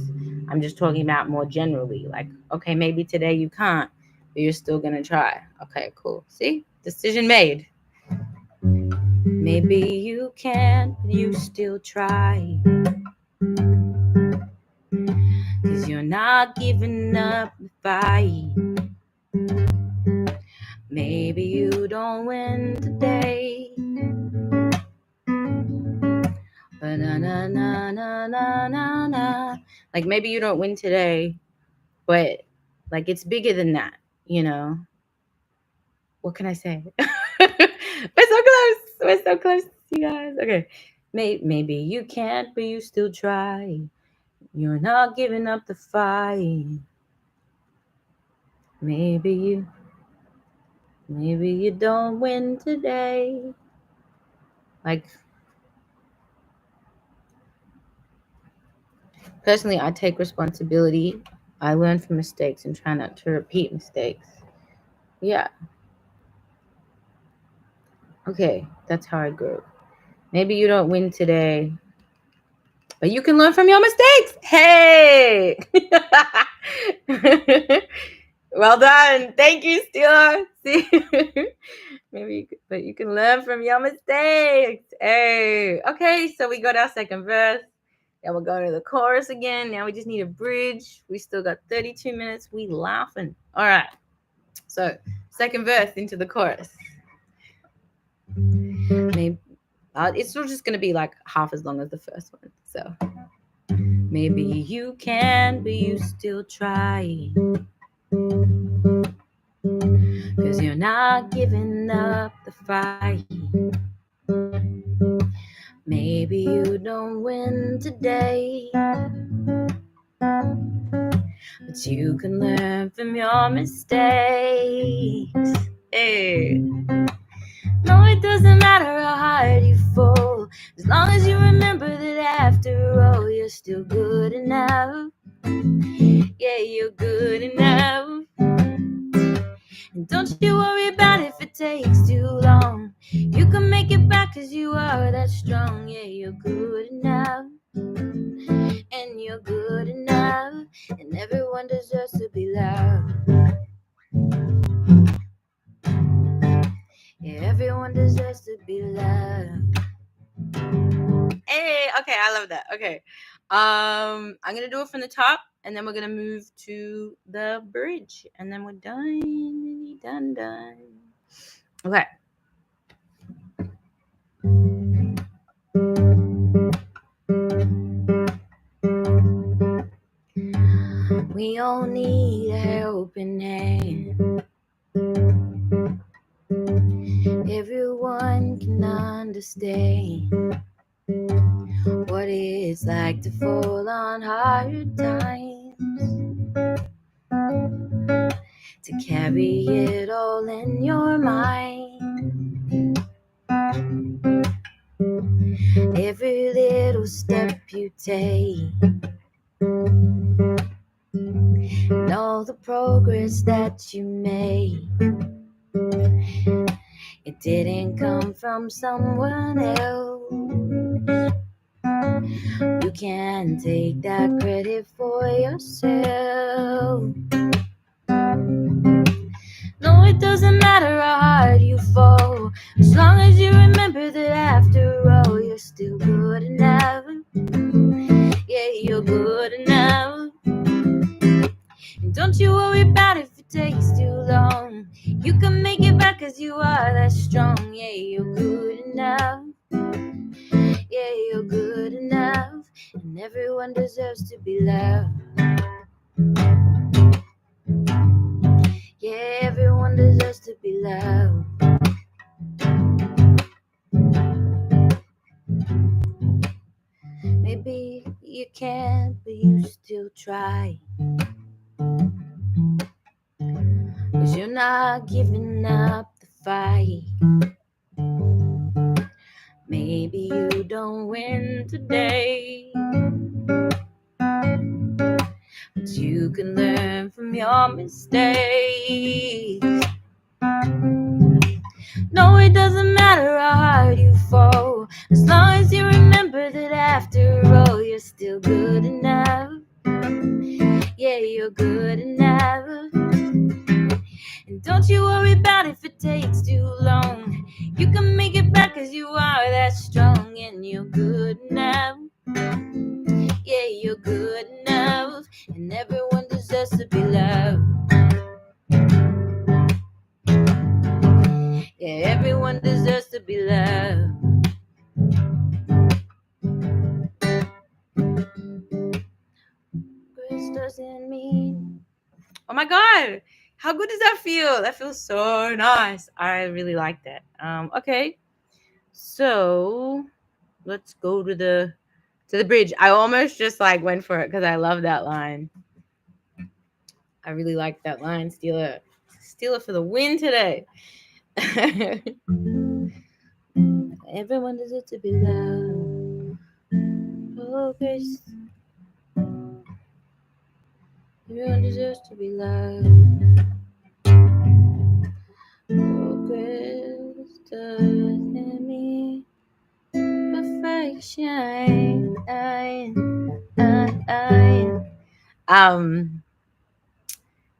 I'm just talking about more generally, like, okay, maybe today you can't, but you're still going to try. Okay, cool. See? Decision made. Maybe you can't, but you still try. 'Cause you're not giving up the fight. Maybe you don't win today. But na na na na na na. Like, maybe you don't win today, But like it's bigger than that, you know. What can I say? We're so close. We're so close, you guys. Okay. Maybe you can't, but you still try. You're not giving up the fight. Maybe you don't win today. Like, personally, I take responsibility. I learn from mistakes and try not to repeat mistakes. Yeah. Okay, that's how I grew. Maybe you don't win today, but you can learn from your mistakes. Hey! Well done. Thank you, Steeler. See? But you can learn from your mistakes. Hey. Okay, so we got our second verse. Now we're going to the chorus again. Now we just need a bridge. We still got 32 minutes. We laughing. All right. So, second verse into the chorus. Maybe it's still just going to be like half as long as the first one. So, maybe you can, but you still try. 'Cause you're not giving up the fight. Maybe you don't win today, but you can learn from your mistakes. Hey. No, it doesn't matter how hard you fall, as long as you remember that after all, you're still good enough. Yeah, you're good enough. And don't you worry about if it takes too long. You can make it back 'cause you are that strong. Yeah, you're good enough. And you're good enough. And everyone deserves to be loved. Yeah, everyone deserves to be loved. Hey, okay, I love that. Okay. I'm gonna do it from the top, and then we're gonna move to the bridge, and then we're done. Done. Okay. We all need a helping hand. Everyone can understand what it's like to fall on hard times, to carry it all in your mind. Every little step you take, and all the progress that you made, it didn't come from someone else. You can take that credit for yourself. No, it doesn't matter how hard you fall, as long as you remember that after all, you're still good enough. Yeah, you're good enough. And don't you worry about if it takes too long. You can make it back 'cause you are that strong. Yeah, you're good enough. Yeah, you're good enough. And everyone deserves to be loved. Yeah, everyone deserves to be loved. Maybe you can't, but you still try. 'Cause you're not giving up the fight. Maybe you don't win today, but you can learn from your mistakes. No, it doesn't matter how hard you fall, as long as you remember that after all, you're still good enough. Yeah, you're good enough. And don't you worry about if it takes too long. You can make it back 'cause you are that strong. And you're good enough. Yeah, you're good enough. And everyone deserves to be loved. Yeah, everyone deserves to be loved. Grace doesn't mean my God. How good does that feel? That feels so nice. I really like that. Okay. So let's go to the bridge. I almost just like went for it because I love that line. I really like that line. Steal it for the win today. Everyone deserves to be loved. Focus. Everyone deserves to be loved. Progress doesn't mean perfection.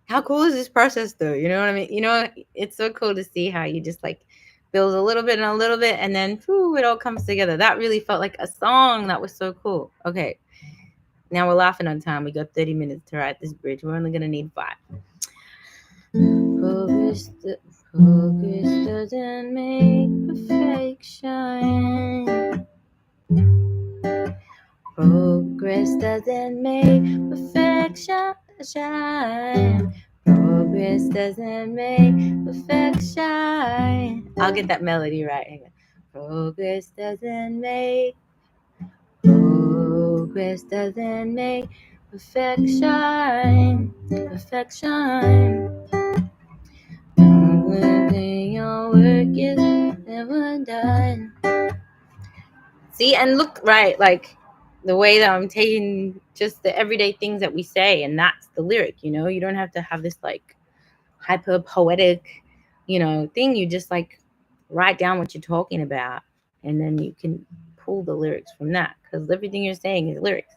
How cool is this process though? You know what I mean? It's so cool to see how you just like build a little bit and a little bit, and then whew, it all comes together. That really felt like a song. That was so cool. Okay, now we're laughing on time. We got 30 minutes to write this bridge. We're only gonna need 5. Progress doesn't make perfection. Progress doesn't make perfection. Progress doesn't make perfection. I'll get that melody right. Hang on. Progress doesn't make perfection. When your work is never done. See, and look, right, like the way that I'm taking just the everyday things that we say, and that's the lyric. You don't have to have this like hyper poetic, thing. You just like write down what you're talking about, and then you can pull the lyrics from that, because everything you're saying is lyrics.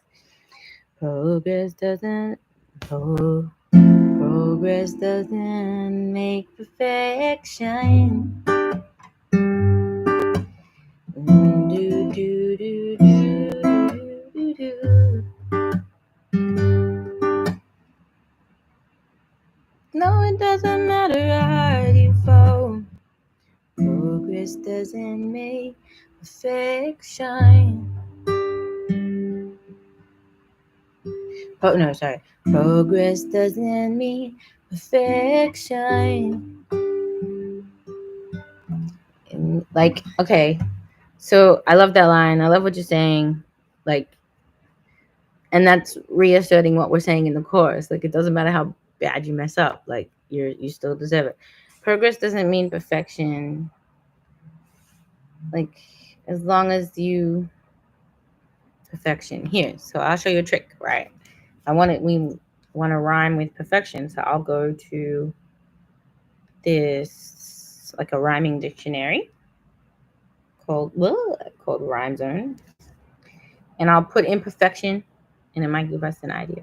Progress doesn't make perfection. Do, do, do, do, do, do. No, it doesn't matter how you fall. Progress doesn't make perfection. Oh no, sorry. Progress doesn't mean perfection. And like, okay, so I love that line. I love what you're saying. Like, and that's reasserting what we're saying in the chorus. Like, it doesn't matter how bad you mess up. Like, you still deserve it. Progress doesn't mean perfection. Like, as long as you perfection here. So I'll show you a trick, right? We want to rhyme with perfection. So I'll go to this like a rhyming dictionary called Rhyme Zone, and I'll put imperfection, and it might give us an idea.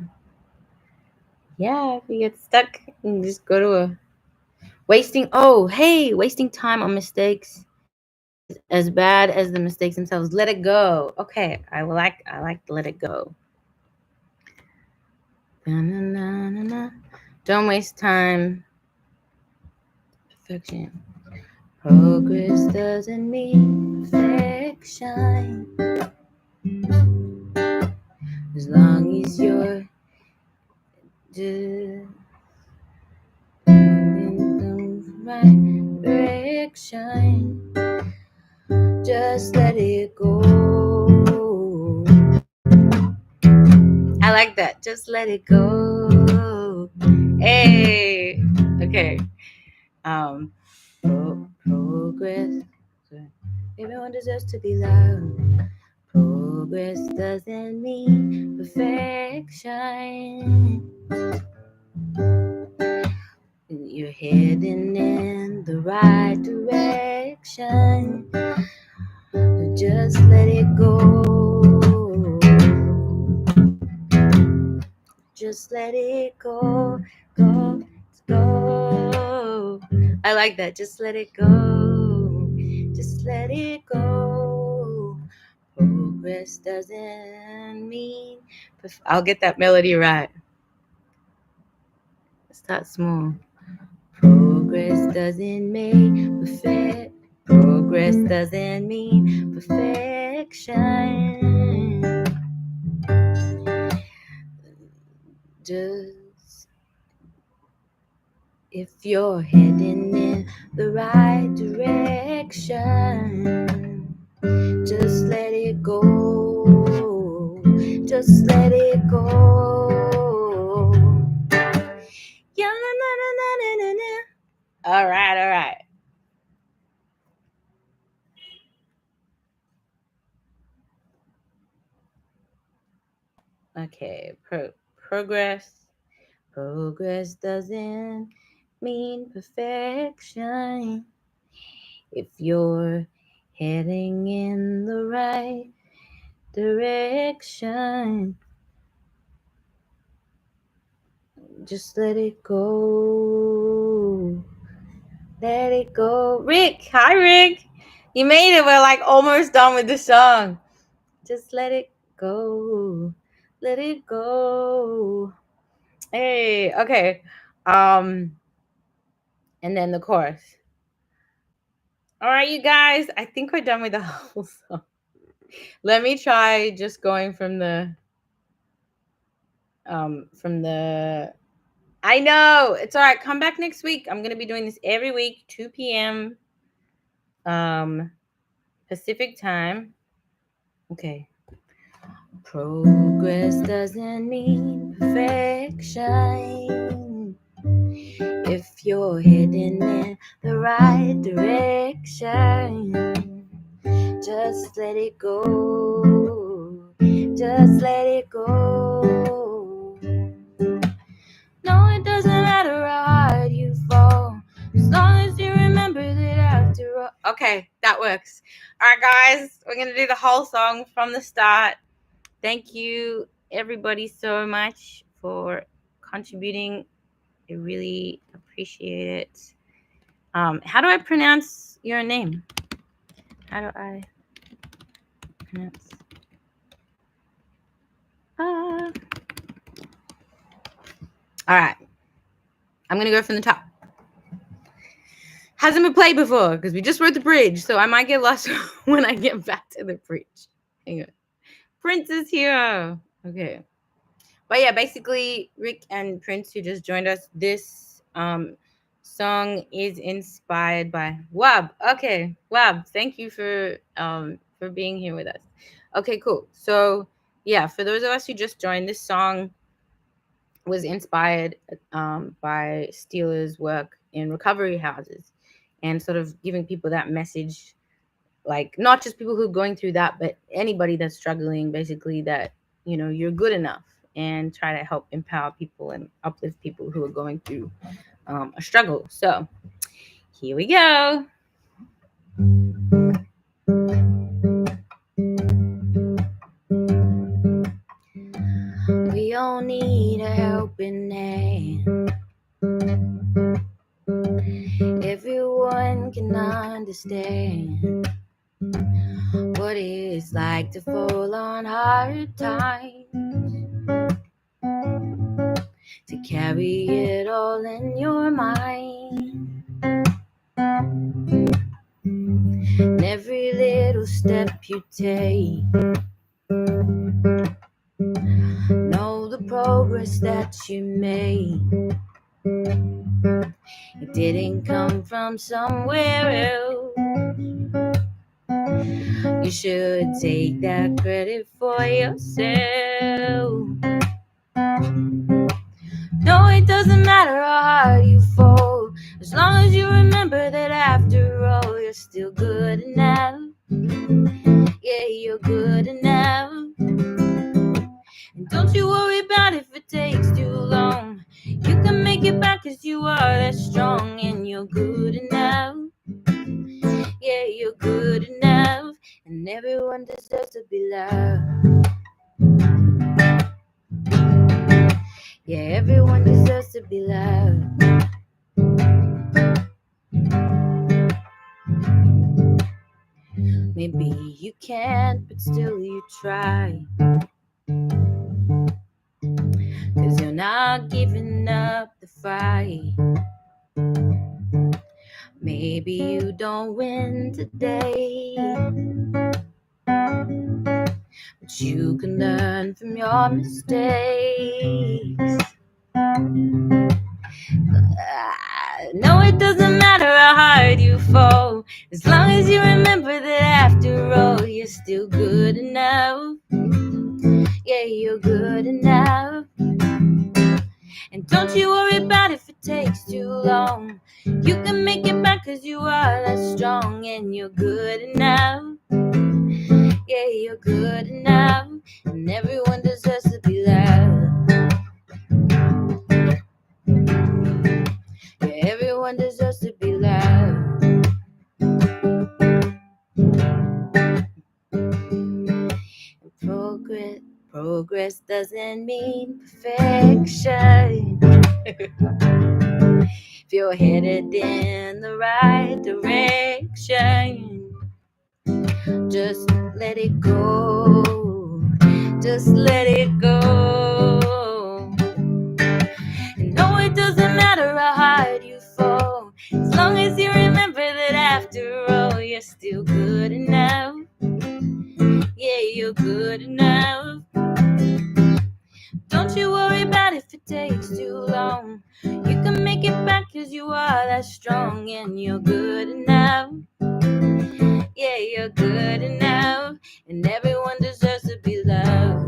Yeah, if you get stuck, you can just go to a wasting time on mistakes is as bad as the mistakes themselves. Let it go. Okay, I like to let it go. Don't waste time. Perfection. Progress doesn't mean perfection. As long as you're just in the right direction, just let it go. I like that. Just let it go. Hey. Okay. Progress. Everyone deserves to be loved. Progress doesn't mean perfection. You're heading in the right direction. Just let it go. Just let it go. Go. I like that. Just let it go. Just let it go. Progress doesn't mean. I'll get that melody right. Start small. Progress doesn't make perfect. Progress doesn't mean perfection. Just If you're heading in the right direction, just let it go. Just let it go. Yeah, na, na, na, na, na, na. All right, all right. Okay, progress. Progress doesn't mean perfection. If you're heading in the right direction, just let it go. Let it go. Rick, hi Rick. You made it. We're like almost done with the song. Just let it go. Let it go. Hey, okay. And then the chorus. All right, you guys. I think we're done with the whole song. Let me try just going from the I know. It's all right. Come back next week. I'm going to be doing this every week, 2 p.m. Pacific time. Okay. Progress doesn't mean perfection. If you're heading in the right direction, just let it go. Just let it go. No, it doesn't matter how hard you fall, as long as you remember that after all. Okay, that works. All right, guys, we're going to do the whole song from the start. Thank you, everybody, so much for contributing. I really appreciate it. How do I pronounce your name? How do I pronounce? All right. I'm going to go from the top. Hasn't been played before because we just wrote the bridge, so I might get lost when I get back to the bridge. Hang on. Prince is here. Okay. But yeah, basically, Rick and Prince, who just joined us, this song is inspired by Wab. Okay, Wab, thank you for being here with us. Okay, cool. So yeah, for those of us who just joined, this song was inspired by Steele's work in recovery houses and sort of giving people that message, like not just people who are going through that, but anybody that's struggling, basically, that, you know, you're good enough, and try to help empower people and uplift people who are going through a struggle. So here we go. We all need a helping hand. Everyone can understand what it's like to fall on hard times, to carry it all in your mind. And every little step you take, know the progress that you made. It didn't come from somewhere else. You should take that credit for yourself. No, it doesn't matter how hard you fall, as long as you remember that after all, you're still good enough. Yeah, you're good enough. And don't you worry about if it takes too long. You can make it back, 'cause you are that strong, and you're good enough. Yeah, you're good enough. And everyone deserves to be loved. Yeah, everyone deserves to be loved. Maybe you can't, but still you try, 'cause you're not giving up the fight. Maybe you don't win today, but you can learn from your mistakes. No, it doesn't matter how hard you fall, as long as you remember that after all, you're still good enough. Yeah, you're good enough. And don't you worry about if it takes too long. You can make it back cause you are that strong, and you're good enough. Yeah, you're good enough. And everyone deserves to be loved. Yeah, everyone deserves to be loved. Progress, progress doesn't mean perfection. If you're headed in the right direction, just let it go. Just let it go. And no, it doesn't matter how hard you fall, as long as you remember that after all, you're still good enough. Yeah, you're good enough. Don't you worry about if it takes too long. You can make it back cause you are that strong, and you're good enough. Yeah, you're good enough. And everyone deserves to be loved.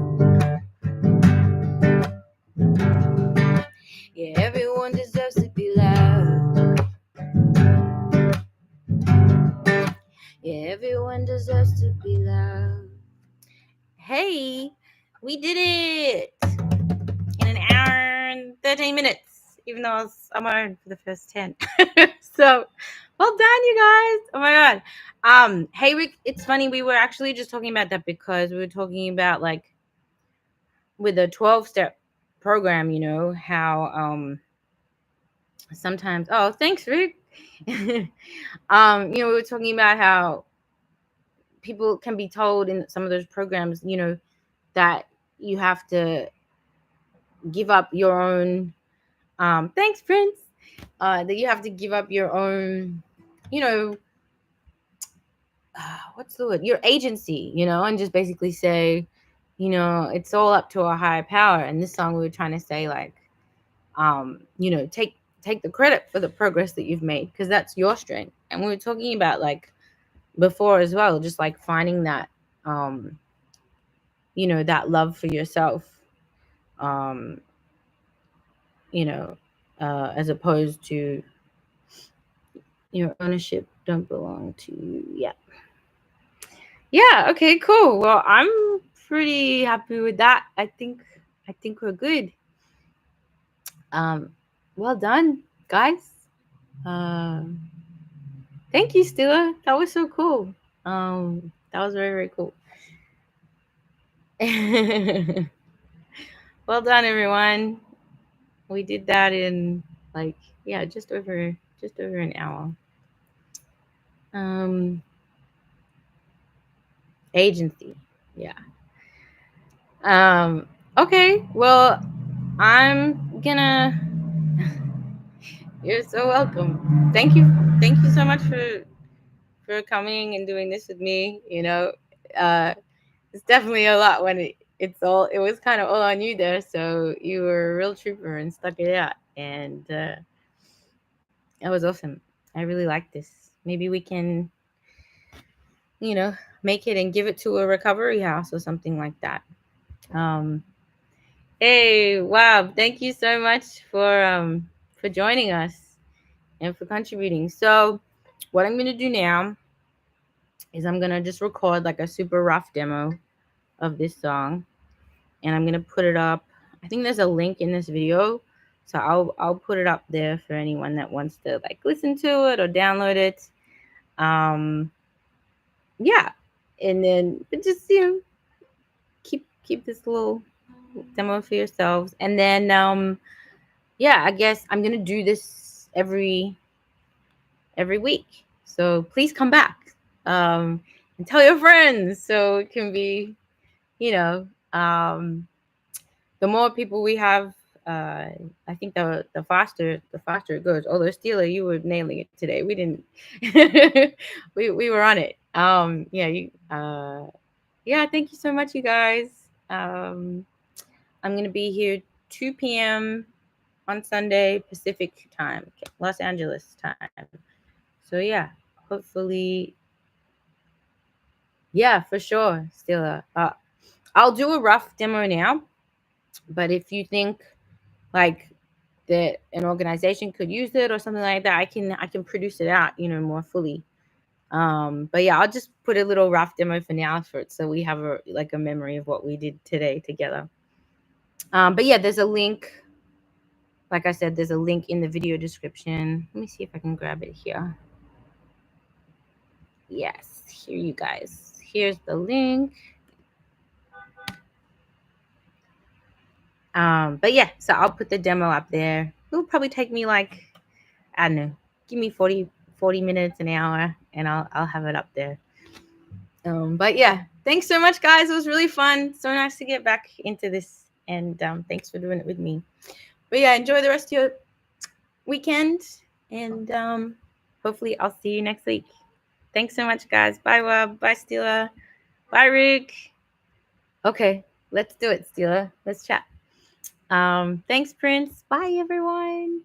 Yeah, everyone deserves to be loved. Yeah, everyone deserves to be loved. Hey, we did it in an hour and 13 minutes, even though I'm on for the first 10. So, well done, you guys. Oh my God. Hey, Rick, it's funny. We were actually just talking about that because we were talking about like with a 12-step program, how sometimes, oh, thanks, Rick. We were talking about how people can be told in some of those programs, that you have to give up your own, thanks, Prince, that you have to give up your own, you know, what's the word? Your agency, and just basically say, it's all up to a higher power. And this song we were trying to say, like, take the credit for the progress that you've made, because that's your strength. And we were talking about like before as well, just like finding that, that love for yourself, um, as opposed to your ownership don't belong to you. Yeah. Okay, cool. Well, I'm pretty happy with that. I think we're good. Well done, guys. Thank you, Stella. That was so cool. That was very, very cool. Well done, everyone. We did that in like, yeah, just over an hour. Agency. Yeah. Okay. Well, I'm gonna. You're so welcome. Thank you so much for coming and doing this with me. It's definitely a lot when it was kind of all on you there. So you were a real trooper and stuck it out, and it was awesome. I really like this. Maybe we can, make it and give it to a recovery house or something like that. Hey, wow! Thank you so much for joining us and for contributing. So, what I'm gonna do now is I'm gonna just record like a super rough demo of this song, and I'm gonna put it up. I think there's a link in this video, so I'll put it up there for anyone that wants to like listen to it or download it. Yeah, and then just keep this little demo for yourselves, and then yeah, I guess I'm gonna do this every week. So please come back, and tell your friends so it can be, you know, the more people we have, I think the faster it goes. Although Steeler, you were nailing it today. We didn't, we were on it. Yeah, yeah. Thank you so much, you guys. I'm gonna be here 2 p.m. on Sunday Pacific time, Los Angeles time. So yeah, hopefully, yeah, for sure. Still, I'll do a rough demo now, but if you think like that an organization could use it or something like that, I can produce it out, more fully. But yeah, I'll just put a little rough demo for now for it, so we have a memory of what we did today together. But yeah, there's a link. Like I said, there's a link in the video description. Let me see if I can grab it here. Yes, here you guys. Here's the link. But yeah, so I'll put the demo up there. It'll probably take me like, I don't know, give me 40 minutes, an hour, and I'll have it up there. But yeah, thanks so much, guys. It was really fun. So nice to get back into this, and thanks for doing it with me. But yeah, enjoy the rest of your weekend, and hopefully I'll see you next week. Thanks so much, guys. Bye, Rob. Bye, Stila. Bye, Rick. Okay, let's do it, Stila. Let's chat. Thanks, Prince. Bye, everyone.